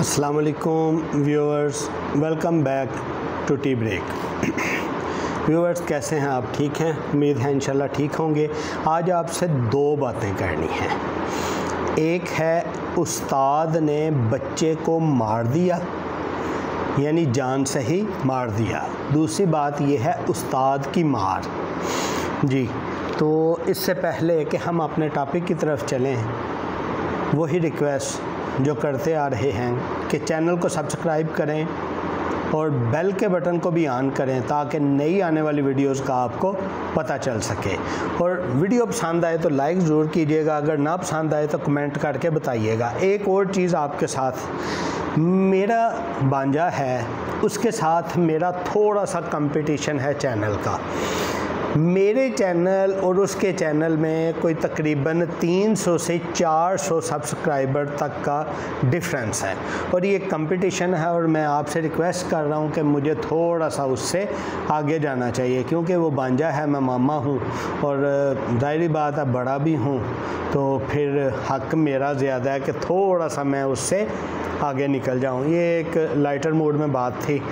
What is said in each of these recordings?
अस्सलाम वालेकुम viewers, welcome back to tea break. Viewers, कैसे हैं आप? ठीक हैं? उम्मीद है इंशाल्लाह ठीक होंगे। आज आपसे दो बातें करनी हैं। एक है उस्ताद ने बच्चे को मार दिया, यानी जान से ही मार दिया। दूसरी बात यह है उस्ताद की मार। जी, तो इससे पहले कि हम अपने टॉपिक की तरफ चलें, वही रिक्वेस्ट जो करते आ रहे हैं कि चैनल को सब्सक्राइब करें और बेल के बटन को भी ऑन करें ताकि नई आने वाली वीडियोस का आपको पता चल सके। और वीडियो पसंद आए तो लाइक ज़रूर कीजिएगा, अगर ना पसंद आए तो कमेंट करके बताइएगा। एक और चीज़ आपके साथ, मेरा भांजा है, उसके साथ मेरा थोड़ा सा कंपटीशन है चैनल का। मेरे चैनल और उसके चैनल में कोई तकरीबन 300 से 400 सब्सक्राइबर तक का डिफरेंस है और ये कंपटीशन है और मैं आपसे रिक्वेस्ट कर रहा हूँ कि मुझे थोड़ा सा उससे आगे जाना चाहिए, क्योंकि वो भांजा है, मैं मामा हूँ और ज़ाहिर बात है बड़ा भी हूँ, तो फिर हक मेरा ज़्यादा है कि थोड़ा सा मैं उससे आगे निकल जाऊँ। ये एक लाइटर मूड में बात थी,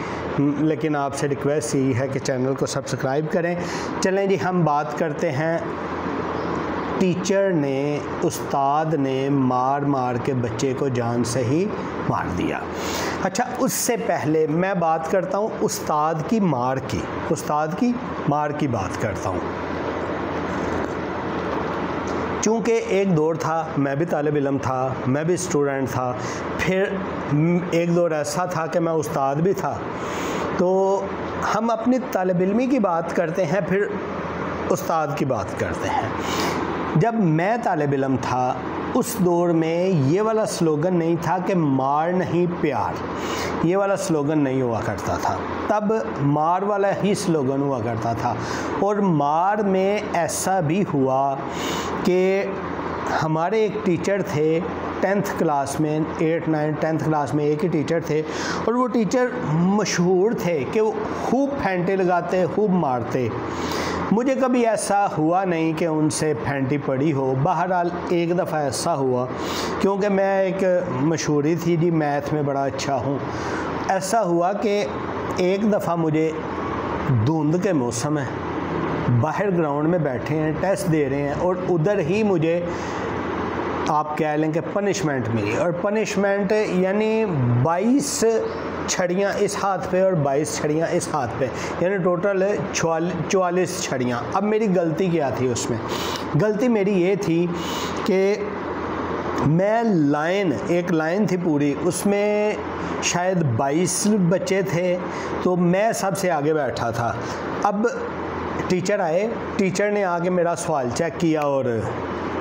लेकिन आपसे रिक्वेस्ट यही है कि चैनल को सब्सक्राइब करें। चलें जी, हम बात करते हैं टीचर ने, उस्ताद ने मार मार के बच्चे को जान से ही मार दिया। अच्छा, उससे पहले मैं बात करता हूँ उस्ताद की मार की, उस्ताद की मार की बात करता हूँ। चूँकि एक दौर था, मैं भी तालिब इल्म था, मैं भी स्टूडेंट था, फिर एक दौर ऐसा था कि मैं उस्ताद भी था। तो हम अपनी तालिब इल्मी की बात करते हैं, फिर उस्ताद की बात करते हैं। जब मैं तालिब इल्म था, उस दौर में ये वाला स्लोगन नहीं था कि मार नहीं प्यार, ये वाला स्लोगन नहीं हुआ करता था। तब मार वाला ही स्लोगन हुआ करता था। और मार में ऐसा भी हुआ कि हमारे एक टीचर थे 10th क्लास में, 8, 9, 10th क्लास में एक ही टीचर थे और वो टीचर मशहूर थे कि वो खूब फेंटे लगाते, खूब मारते। मुझे कभी ऐसा हुआ नहीं कि उनसे फेंटी पड़ी हो। बहरहाल एक दफ़ा ऐसा हुआ, क्योंकि मैं एक मशहूरी थी जी, मैथ में बड़ा अच्छा हूँ। ऐसा हुआ कि एक दफ़ा मुझे धुंध के मौसम है, बाहर ग्राउंड में बैठे हैं, टेस्ट दे रहे हैं और उधर ही मुझे आप कह लें कि पनिशमेंट मिली। और पनिशमेंट यानी 22 छड़ियाँ इस हाथ पे और 22 छड़ियाँ इस हाथ पे, यानी टोटल 44 छड़ियाँ। अब मेरी गलती क्या थी उसमें? गलती मेरी ये थी कि मैं एक लाइन थी पूरी, उसमें शायद 22 बच्चे थे, तो मैं सबसे आगे बैठा था। अब टीचर आए, टीचर ने आके मेरा सवाल चेक किया और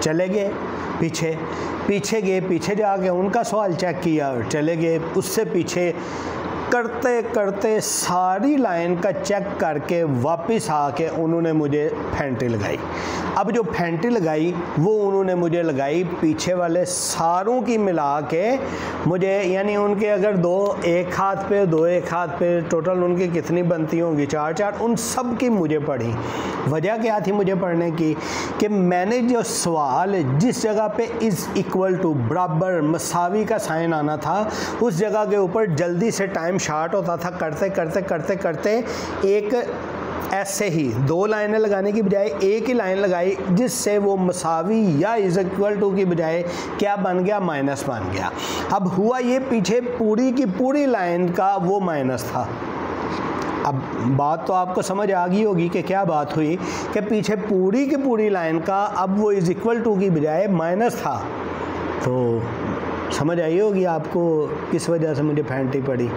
चले गए पीछे गए, पीछे जाके उनका सवाल चेक किया और चले गए। उससे पीछे करते करते सारी लाइन का चेक करके वापस आके उन्होंने मुझे फेंटी लगाई। अब जो फेंटी लगाई वो उन्होंने मुझे लगाई पीछे वाले सारों की मिला के मुझे, यानी उनके अगर 2 एक हाथ पे, 2 एक हाथ पे, टोटल उनकी कितनी बनती होंगी, 4, उन सब की मुझे पड़ी। वजह क्या थी मुझे पढ़ने की? कि मैंने जो सवाल जिस जगह पे इज़ इक्वल टू, बराबर, मसावी का साइन आना था, उस जगह के ऊपर जल्दी से टाइम शार्ट होता था, करते एक ऐसे ही 2 लाइनें लगाने की बजाय एक ही लाइन लगाई, जिससे वो मसावी या इज इक्वल टू की बजाय क्या बन गया? माइनस बन गया। अब हुआ ये, पीछे पूरी की पूरी लाइन का वो माइनस था। अब बात तो आपको समझ आ गई होगी कि क्या बात हुई, कि पीछे पूरी की पूरी लाइन का अब वो इज इक्वल टू की बजाय माइनस था। तो समझ आई होगी आपको किस वजह से मुझे फेंटी पड़ी।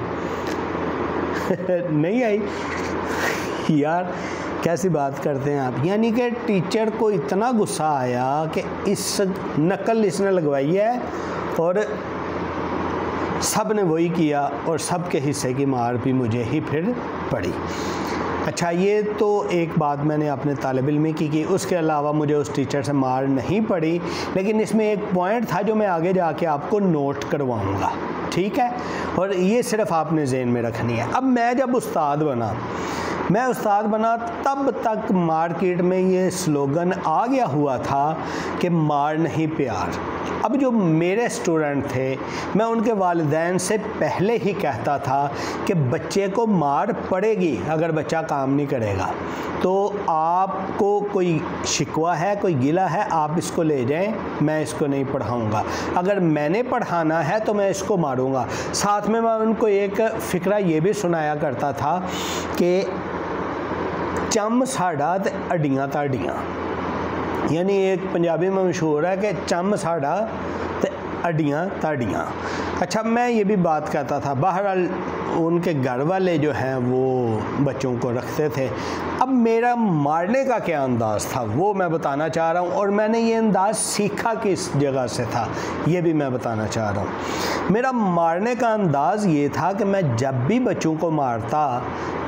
नहीं आई? यार कैसी बात करते हैं आप। यानी कि टीचर को इतना गुस्सा आया कि इस नकल इसने लगवाई है और सब ने वही किया और सब के हिस्से की मार भी मुझे ही फिर पड़ी। अच्छा, ये तो एक बात मैंने अपने तालिब इल्मी की। उसके अलावा मुझे उस टीचर से मार नहीं पड़ी, लेकिन इसमें एक पॉइंट था जो मैं आगे जाके आपको नोट करवाऊँगा, ठीक है? और ये सिर्फ आपने ज़हन में रखनी है। अब मैं जब उस्ताद बना तब तक मार्केट में ये स्लोगन आ गया हुआ था कि मार नहीं प्यार। अब जो मेरे स्टूडेंट थे, मैं उनके वालिदैन से पहले ही कहता था कि बच्चे को मार पड़ेगी अगर बच्चा काम नहीं करेगा। तो आपको कोई शिकवा है, कोई गिला है, आप इसको ले जाएं, मैं इसको नहीं पढ़ाऊंगा। अगर मैंने पढ़ाना है तो मैं इसको मारूंगा। साथ में मैं उनको एक फ़िक्रा ये भी सुनाया करता था कि चम साड़ा ते अड्डियां ताड़ियां, यानी एक पंजाबी में मशहूर है कि चम साड़ा ते अड्डियां ताड़ियां। अच्छा, मैं ये भी बात कहता था, बहरहाल उनके घर वाले जो हैं वो बच्चों को रखते थे। अब मेरा मारने का क्या अंदाज़ था वो मैं बताना चाह रहा हूँ, और मैंने ये अंदाज़ सीखा किस जगह से था ये भी मैं बताना चाह रहा हूँ। मेरा मारने का अंदाज़ ये था कि मैं जब भी बच्चों को मारता,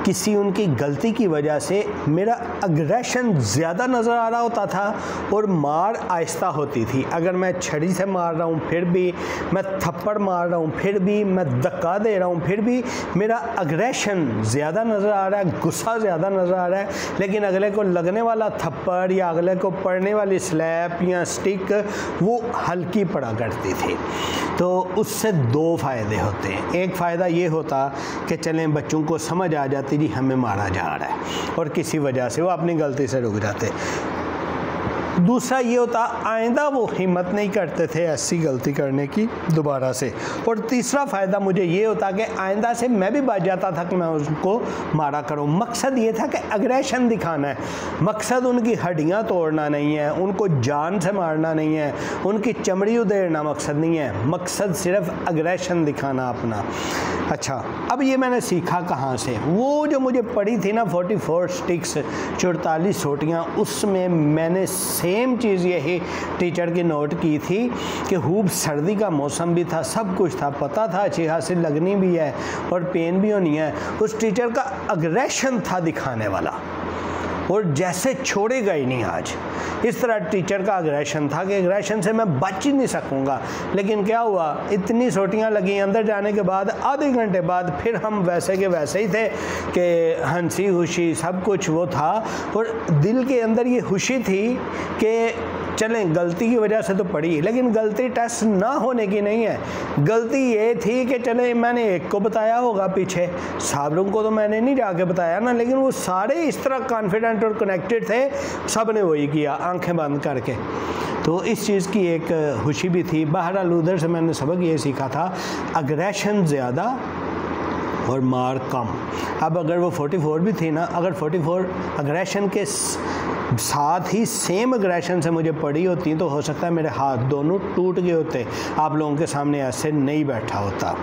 किसी उनकी गलती की वजह से मेरा अग्रेशन ज़्यादा नज़र आ रहा होता था और मार आहिस्ता होती थी। अगर मैं छड़ी से मार रहा हूँ फिर भी, मैं थप्पड़ मार रहा हूँ फिर भी, मैं धक्का दे रहा हूँ फिर भी मेरा अग्रेशन ज़्यादा नज़र आ रहा है, गुस्सा ज़्यादा नज़र आ रहा है। लेकिन अगले को लगने वाला थप्पड़ या अगले को पड़ने वाली स्लैप या स्टिक वो हल्की पड़ा करती थी। तो उससे दो फ़ायदे होते हैं। एक फ़ायदा ये होता कि चलें बच्चों को समझ आ जाती जी हमें मारा जा रहा है, और किसी वजह से वो अपनी गलती से रुक जाते। दूसरा ये होता, आइंदा वो हिम्मत नहीं करते थे ऐसी गलती करने की दोबारा से। और तीसरा फ़ायदा मुझे ये होता कि आइंदा से मैं भी बच जाता था कि मैं उनको मारा करूं। मकसद ये था कि अग्रेशन दिखाना है, मकसद उनकी हड्डियां तोड़ना नहीं है, उनको जान से मारना नहीं है, उनकी चमड़ी उधेड़ना मकसद नहीं है, मकसद सिर्फ अग्रेशन दिखाना अपना। अच्छा, अब ये मैंने सीखा कहाँ से? वो जो मुझे पड़ी थी ना 44 स्टिक्स, 44 सोटियाँ, उसमें मैंने सेम चीज़ यही टीचर की नोट की थी कि खूब सर्दी का मौसम भी था, सब कुछ था, पता था अच्छी खासी लगनी भी है और पेन भी होनी है। उस टीचर का अग्रेशन था दिखाने वाला, और जैसे छोड़ेगा ही नहीं आज। इस तरह टीचर का अग्रेशन था कि अग्रेशन से मैं बच ही नहीं सकूंगा। लेकिन क्या हुआ, इतनी सोटियां लगी, अंदर जाने के बाद आधे घंटे बाद फिर हम वैसे के वैसे ही थे कि हंसी खुशी सब कुछ वो था, और दिल के अंदर ये खुशी थी कि चलें गलती की वजह से तो पड़ी, लेकिन गलती टेस्ट ना होने की नहीं है। गलती ये थी कि चले मैंने एक को बताया होगा, पीछे साबरों को तो मैंने नहीं जाके बताया ना, लेकिन वो सारे इस तरह कॉन्फिडेंट और कनेक्टेड थे, सब ने वही किया आंखें बंद करके। तो इस चीज़ की एक खुशी भी थी। बहरहाल उधर से मैंने सबक ये सीखा था, अग्रेशन ज़्यादा और मार कम। अब अगर वो 44 भी थी ना, अगर 44 अग्रेशन के साथ ही सेम अग्रेशन से मुझे पड़ी होती तो हो सकता है मेरे हाथ दोनों टूट गए होते, आप लोगों के सामने ऐसे नहीं बैठा होता।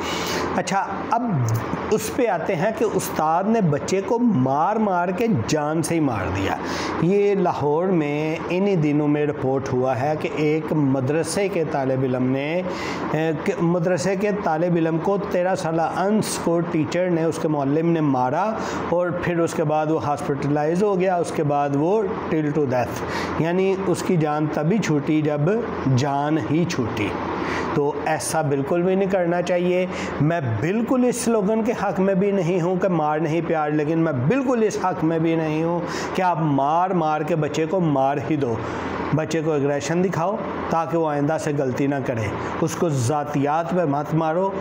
अच्छा, अब उस पे आते हैं कि उस्ताद ने बच्चे को मार मार के जान से ही मार दिया। ये लाहौर में इन्हीं दिनों में रिपोर्ट हुआ है कि एक मदरसे के तालिब इल्म ने मदरसे के तालिब इल्म को 13 साल अंस को टीचर ने, उसके मौल्लिम ने मारा, और फिर उसके बाद वो हॉस्पिटलाइज हो गया। उसके बाद वो टिल टू डेथ, यानी उसकी जान तभी छूटी जब जान ही छूटी। तो ऐसा बिल्कुल भी नहीं करना चाहिए। मैं बिल्कुल इस स्लोगन के हक़ में भी नहीं हूँ कि मार नहीं प्यार, लेकिन मैं बिल्कुल इस हक़ में भी नहीं हूँ कि आप मार मार के बच्चे को मार ही दो। बच्चे को एग्रेशन दिखाओ ताकि वो आइंदा से गलती ना करे। उसको ज़ातियात पे मत मारो,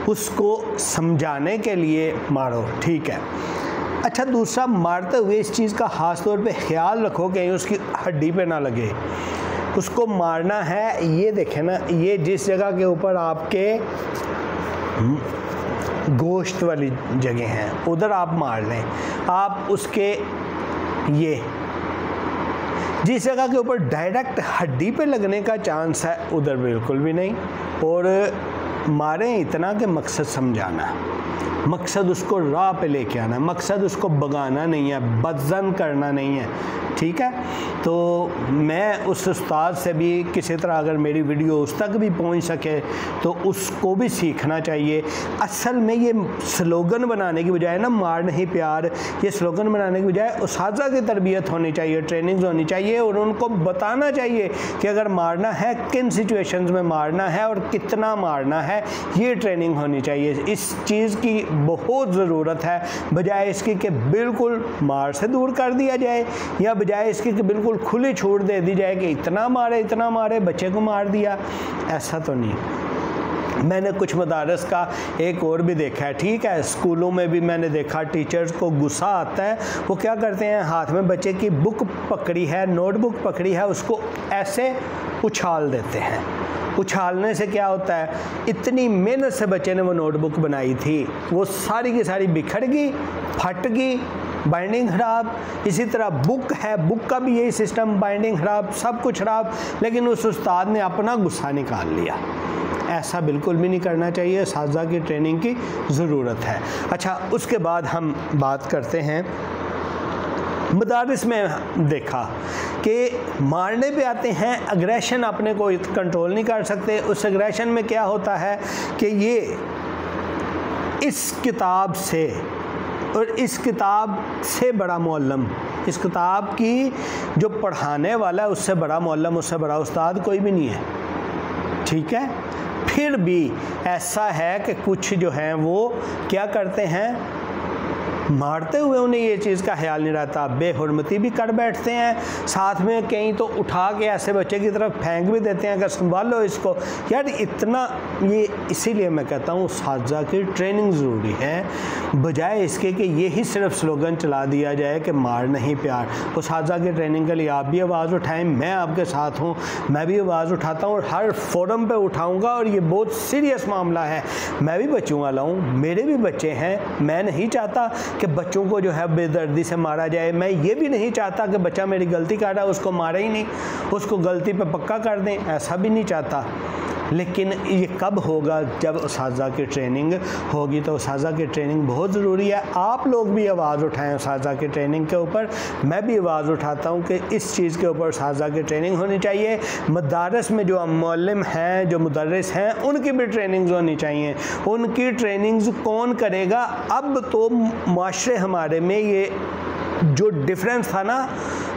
उसको समझाने के लिए मारो, ठीक है। अच्छा, दूसरा, मारते हुए इस चीज़ का ख़ास तौर पे ख्याल रखो कि उसकी हड्डी पे ना लगे। उसको मारना है, ये देखें ना, ये जिस जगह के ऊपर आपके गोश्त वाली जगह हैं उधर आप मार लें। आप उसके ये जिस जगह के ऊपर डायरेक्ट हड्डी पे लगने का चांस है उधर बिल्कुल भी नहीं। और मारें इतना कि मकसद समझाना है, मकसद उसको राह पे लेके आना है, मकसद उसको भगाना नहीं है, बदज़न करना नहीं है, ठीक है। तो मैं उस उस्ताद से भी किसी तरह अगर मेरी वीडियो उस तक भी पहुंच सके तो उसको भी सीखना चाहिए। असल में ये स्लोगन बनाने की बजाय ना, मार नहीं प्यार, ये स्लोगन बनाने की बजाय उस्तादा की तरबियत होनी चाहिए, ट्रेनिंग्स होनी चाहिए, और उनको बताना चाहिए कि अगर मारना है किन सिचुएशंस में मारना है और कितना मारना है, ये ट्रेनिंग होनी चाहिए। इस चीज़ की बहुत ज़रूरत है, बजाय इसकी कि बिल्कुल मार से दूर कर दिया जाए, या बजाय इसकी कि बिल्कुल खुली छूट दे दी जाए कि इतना मारे बच्चे को मार दिया। ऐसा तो नहीं। मैंने कुछ मदारस का एक और भी देखा है, ठीक है, स्कूलों में भी मैंने देखा टीचर्स को गुस्सा आता है, वो क्या करते हैं, हाथ में बच्चे की बुक पकड़ी है, नोटबुक पकड़ी है, उसको ऐसे उछाल देते हैं। उछालने से क्या होता है, इतनी मेहनत से बच्चे ने वो नोटबुक बनाई थी, वो सारी की सारी बिखर गई, फट गई, बाइंडिंग ख़राब। इसी तरह बुक है, बुक का भी यही सिस्टम, बाइंडिंग ख़राब, सब कुछ ख़राब, लेकिन उस उस्ताद ने अपना गुस्सा निकाल लिया। ऐसा बिल्कुल भी नहीं करना चाहिए, असातिज़ा की ट्रेनिंग की ज़रूरत है। अच्छा, उसके बाद हम बात करते हैं, मदारिस में देखा कि मारने पे आते हैं, अग्रेशन अपने को कंट्रोल नहीं कर सकते। उस अग्रेशन में क्या होता है कि ये इस किताब से और इस किताब से बड़ा मुअल्लिम, इस किताब की जो पढ़ाने वाला है उससे बड़ा मुअल्लिम, उससे बड़ा उस्ताद कोई भी नहीं है, ठीक है। फिर भी ऐसा है कि कुछ जो हैं वो क्या करते हैं, मारते हुए उन्हें ये चीज़ का ख्याल नहीं रहता, बेहुरमती भी कर बैठते हैं, साथ में कहीं तो उठा के ऐसे बच्चे की तरफ फेंक भी देते हैं कि संभालो इसको। यार इतना, ये इसीलिए मैं कहता हूँ असातिज़ा की ट्रेनिंग ज़रूरी है, बजाय इसके कि यही सिर्फ स्लोगन चला दिया जाए कि मार नहीं प्यार। असातिज़ा की ट्रेनिंग के लिए आप भी आवाज़ उठाएँ, मैं आपके साथ हूँ, मैं भी आवाज़ उठाता हूँ और हर फोरम पर उठाऊँगा। और ये बहुत सीरियस मामला है, मैं भी बच्चों वाला हूँ, मेरे भी बच्चे हैं, मैं नहीं चाहता कि बच्चों को जो है बेदर्दी से मारा जाए। मैं ये भी नहीं चाहता कि बच्चा मेरी गलती कर रहा है उसको मारे ही नहीं, उसको गलती पे पक्का कर दें, ऐसा भी नहीं चाहता। लेकिन ये कब होगा, जब असातिज़ा की ट्रेनिंग होगी। तो असातिज़ा की ट्रेनिंग बहुत ज़रूरी है, आप लोग भी आवाज़ उठाएं असातिज़ा की ट्रेनिंग के ऊपर। मैं भी आवाज़ उठाता हूँ कि इस चीज़ के ऊपर असातिज़ा की ट्रेनिंग होनी चाहिए। मदारस में जो मुअल्लिम हैं, जो मुदर्रिस हैं, उनकी भी ट्रेनिंग्स होनी चाहिए। उनकी ट्रेनिंग्स कौन करेगा? अब तो माशरे हमारे में ये जो डिफरेंस था ना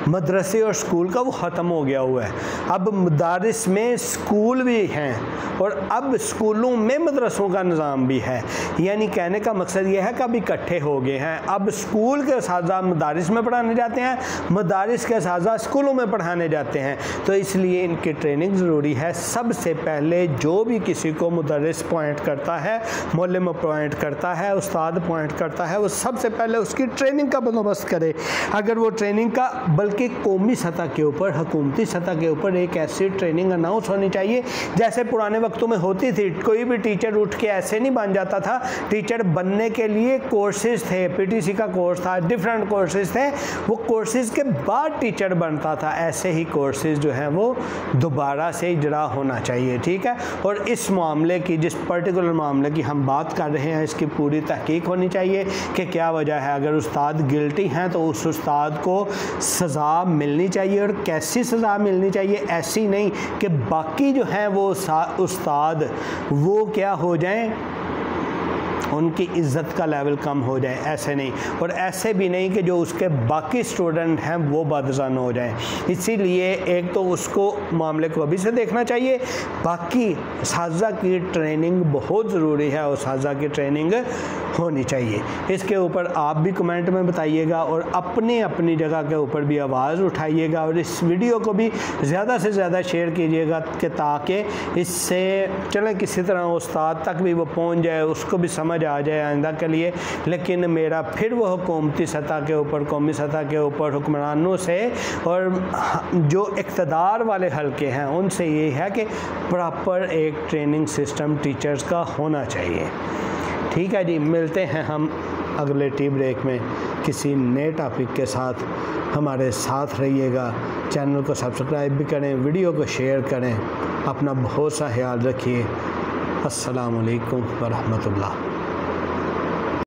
मदरसे और स्कूल का, वो ख़त्म हो गया हुआ है। अब मदारिस में स्कूल भी हैं और अब स्कूलों में मदरसों का निज़ाम भी है। यानी कहने का मकसद ये है कि अब इकट्ठे हो गए हैं। अब स्कूल के असातिज़ा मदारिस में पढ़ाने जाते हैं, मदारिस के असातिज़ा स्कूलों में पढ़ाने जाते हैं। तो इसलिए इनकी ट्रेनिंग ज़रूरी है। सबसे पहले जो भी किसी को मुदर्रिस पॉइंट करता है, मुअल्लिम पॉइंट करता है, उस्ताद पॉइंट करता है, वो सबसे पहले उसकी ट्रेनिंग का बंदोबस्त करे। अगर वो ट्रेनिंग का, बल्कि कौमी सतह के ऊपर, हुकूमती सतह के ऊपर एक ऐसी ट्रेनिंग अनाउंस होनी चाहिए जैसे पुराने वक्तों में होती थी। कोई भी टीचर उठ के ऐसे नहीं बन जाता था। टीचर बनने के लिए कोर्सेज थे, पीटीसी का कोर्स था, डिफरेंट कोर्सेज थे, वो कोर्सेज के बाद टीचर बनता था। ऐसे ही कोर्सेज जो हैं वो दोबारा से इजरा होना चाहिए, ठीक है। और इस मामले की, जिस पर्टिकुलर मामले की हम बात कर रहे हैं, इसकी पूरी तहकीक होनी चाहिए कि क्या वजह है। अगर उस्ताद गिल्टी हैं तो उस उस्ताद को सज़ा मिलनी चाहिए। और कैसी सज़ा मिलनी चाहिए? ऐसी नहीं कि बाकी जो हैं वो उस्ताद वो क्या हो जाएं, उनकी इज़्ज़त का लेवल कम हो जाए, ऐसे नहीं। और ऐसे भी नहीं कि जो उसके बाकी स्टूडेंट हैं वो बदज़न हो जाएं। इसीलिए एक तो उसको मामले को अभी से देखना चाहिए, बाकी असातिज़ा की ट्रेनिंग बहुत ज़रूरी है और असातिज़ा की ट्रेनिंग होनी चाहिए। इसके ऊपर आप भी कमेंट में बताइएगा और अपनी अपनी जगह के ऊपर भी आवाज़ उठाइएगा और इस वीडियो को भी ज़्यादा से ज़्यादा शेयर कीजिएगा कि ताकि इससे चलें किसी तरह उस्ताद तक भी वो पहुंच जाए, उसको भी समझ आ जाए आइंदा के लिए। लेकिन मेरा फिर वो हुकूमती सतह के ऊपर, कौमी सतह के ऊपर हुक्मरानों से और जो इक़्तिदार वाले हल्के हैं उनसे ये है कि प्रॉपर एक ट्रेनिंग सिस्टम टीचर्स का होना चाहिए। ठीक है जी, मिलते हैं हम अगले टी ब्रेक में किसी नए टॉपिक के साथ। हमारे साथ रहिएगा, चैनल को सब्सक्राइब भी करें, वीडियो को शेयर करें। अपना बहुत सा ख्याल रखिए। अस्सलामु अलैकुम वरहमतुल्लाह।